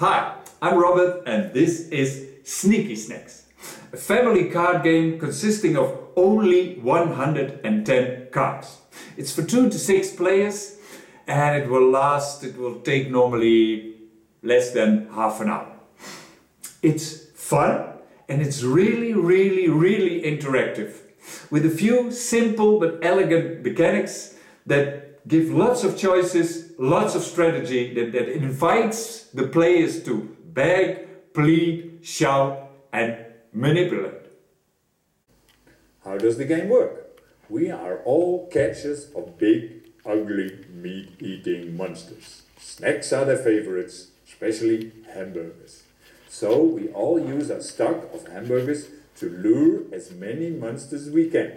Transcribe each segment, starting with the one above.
Hi, I'm Robert and this is Sneaky Snacks, a family card game consisting of only 110 cards. It's for 2 to 6 players and it will take normally less than half an hour. It's fun and it's really interactive with a few simple but elegant mechanics that give lots of choices, lots of strategy that invites the players to beg, plead, shout and manipulate. How does the game work? We are all catchers of big, ugly, meat-eating monsters. Snacks are their favorites, especially hamburgers. So we all use our stock of hamburgers to lure as many monsters as we can.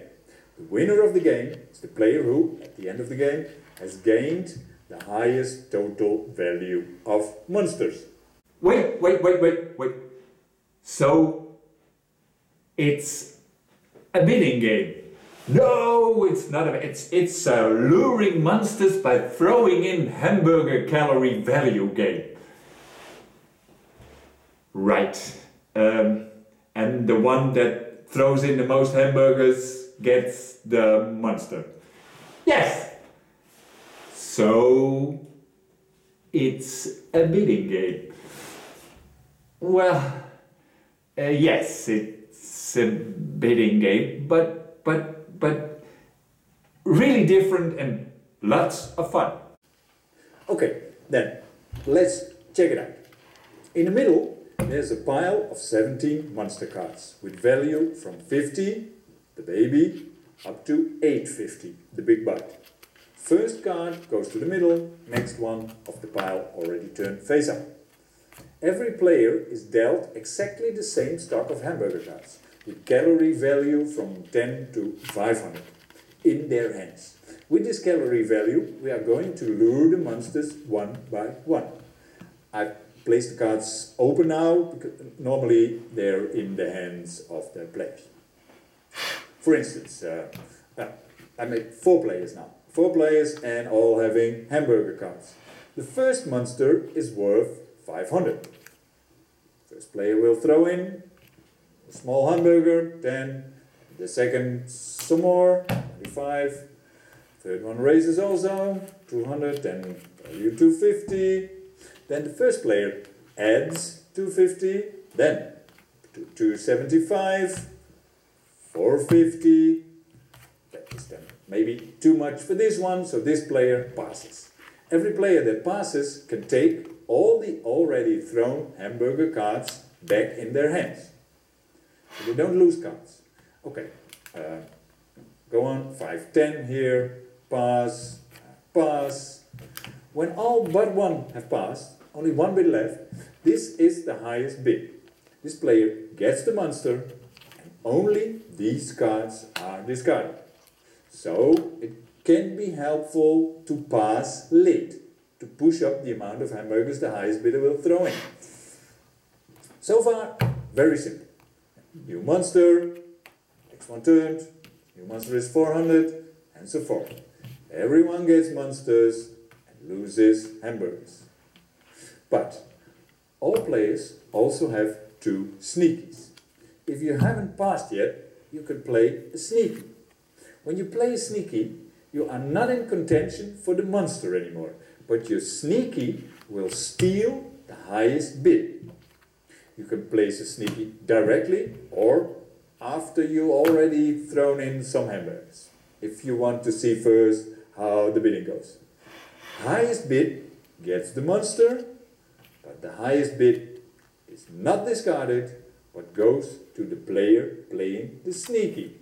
The winner of the game is the player who, at the end of the game, has gained the highest total value of monsters. Wait. So, it's a bidding game? No, it's not. It's a luring monsters by throwing in hamburger calorie value game. Right. And the one that throws in the most hamburgers gets the monster. Yes! So, it's a bidding game. Well, yes, it's a bidding game, but really different and lots of fun. Okay, then let's check it out. In the middle, there's a pile of 17 monster cards with value from 50, the baby, up to 850, the big bite. First card goes to the middle, next one of the pile already turned face up. Every player is dealt exactly the same stock of hamburger cards, with calorie value from 10 to 500, in their hands. With this calorie value, we are going to lure the monsters one by one. I've placed the cards open now, because normally they're in the hands of the players. For instance, I made 4 players now. 4 players and all having hamburger cards. The first monster is worth 500. First player will throw in a small hamburger, 10. The second some more, 25. Third one raises also, 200, then value 250. Then the first player adds 250, then 275, 450. That is then maybe too much for this one, so this player passes. Every player that passes can take all the already thrown hamburger cards back in their hands. So they don't lose cards. Okay, go on, 5, 10 here, pass. When all but one have passed, only one bid left, this is the highest bid. This player gets the monster and only these cards are discarded. So it can be helpful to pass late, to push up the amount of hamburgers the highest bidder will throw in. So far, very simple. New monster, next one turned, new monster is 400, and so forth. Everyone gets monsters and loses hamburgers. But all players also have 2 sneakies. If you haven't passed yet, you can play a sneaky. When you play a sneaky, you are not in contention for the monster anymore, but your sneaky will steal the highest bid. You can place a sneaky directly or after you already thrown in some hamburgers, if you want to see first how the bidding goes. Highest bid gets the monster, but the highest bid is not discarded, but goes to the player playing the sneaky.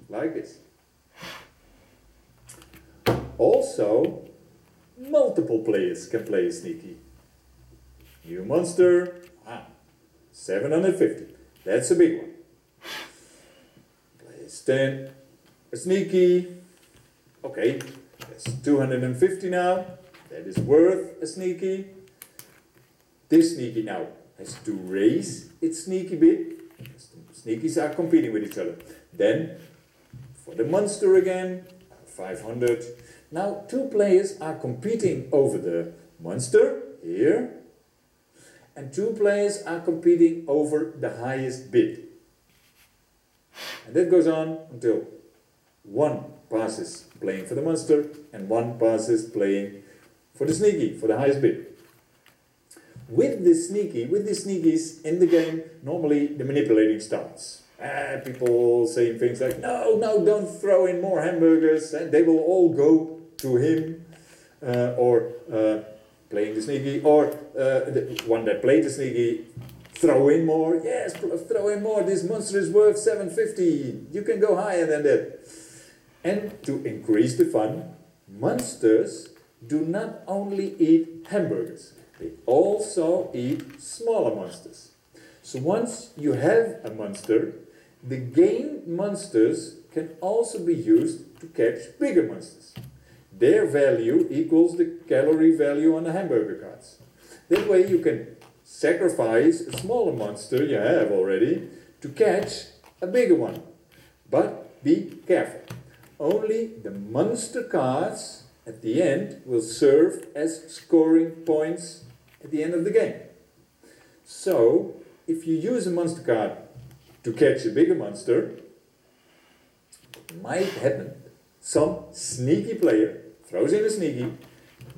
Like this. Also, multiple players can play a sneaky. New monster, 750. That's a big one. Place 10, a sneaky. Okay, that's 250 now. That is worth a sneaky. This sneaky now has to raise its sneaky bid. Sneakies are competing with each other. Then, for the monster again, 500. Now, 2 players are competing over the monster here, and 2 players are competing over the highest bid. And that goes on until 1 passes playing for the monster and 1 passes playing for the sneaky, for the highest bid. With the sneakies in the game, normally the manipulating starts. People saying things like, no, don't throw in more hamburgers, and they will all go to him, or playing the sneaky, or the one that played the sneaky, throw in more, yes, throw in more, this monster is worth 750, you can go higher than that. And to increase the fun, monsters do not only eat hamburgers, they also eat smaller monsters. So once you have a monster, the gained monsters can also be used to catch bigger monsters. Their value equals the calorie value on the hamburger cards. That way you can sacrifice a smaller monster you have already to catch a bigger one. But be careful. Only the monster cards at the end will serve as scoring points at the end of the game. So, if you use a monster card to catch a bigger monster, it might happen some sneaky player throws in a sneaky,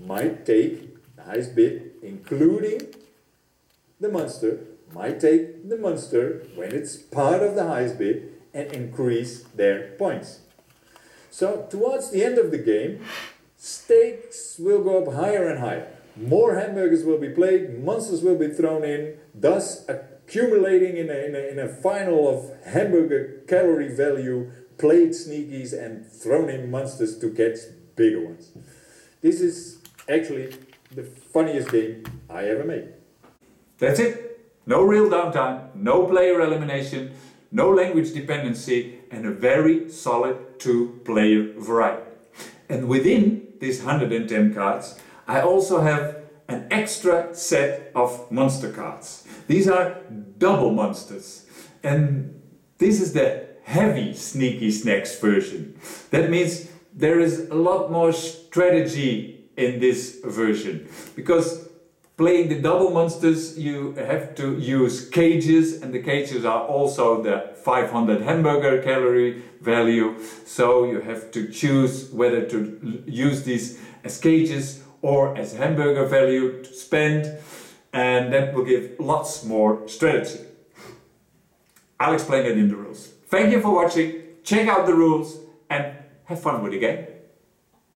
might take the highest bid, including the monster, might take the monster when it's part of the highest bid and increase their points. So towards the end of the game, stakes will go up higher and higher. More hamburgers will be played, monsters will be thrown in, thus accumulating in a final of hamburger calorie value, played sneakies and thrown in monsters to catch bigger ones. This is actually the funniest game I ever made. That's it. No real downtime, no player elimination, no language dependency, and a very solid 2-player variety. And within these 110 cards, I also have an extra set of monster cards. These are double monsters. And this is the heavy Sneaky Snacks version. That means there is a lot more strategy in this version. Because playing the double monsters, you have to use cages, and the cages are also the 500 hamburger calorie value. So you have to choose whether to use these as cages or as hamburger value to spend, and that will give lots more strategy. I'll explain it in the rules. Thank you for watching, check out the rules and have fun with the game.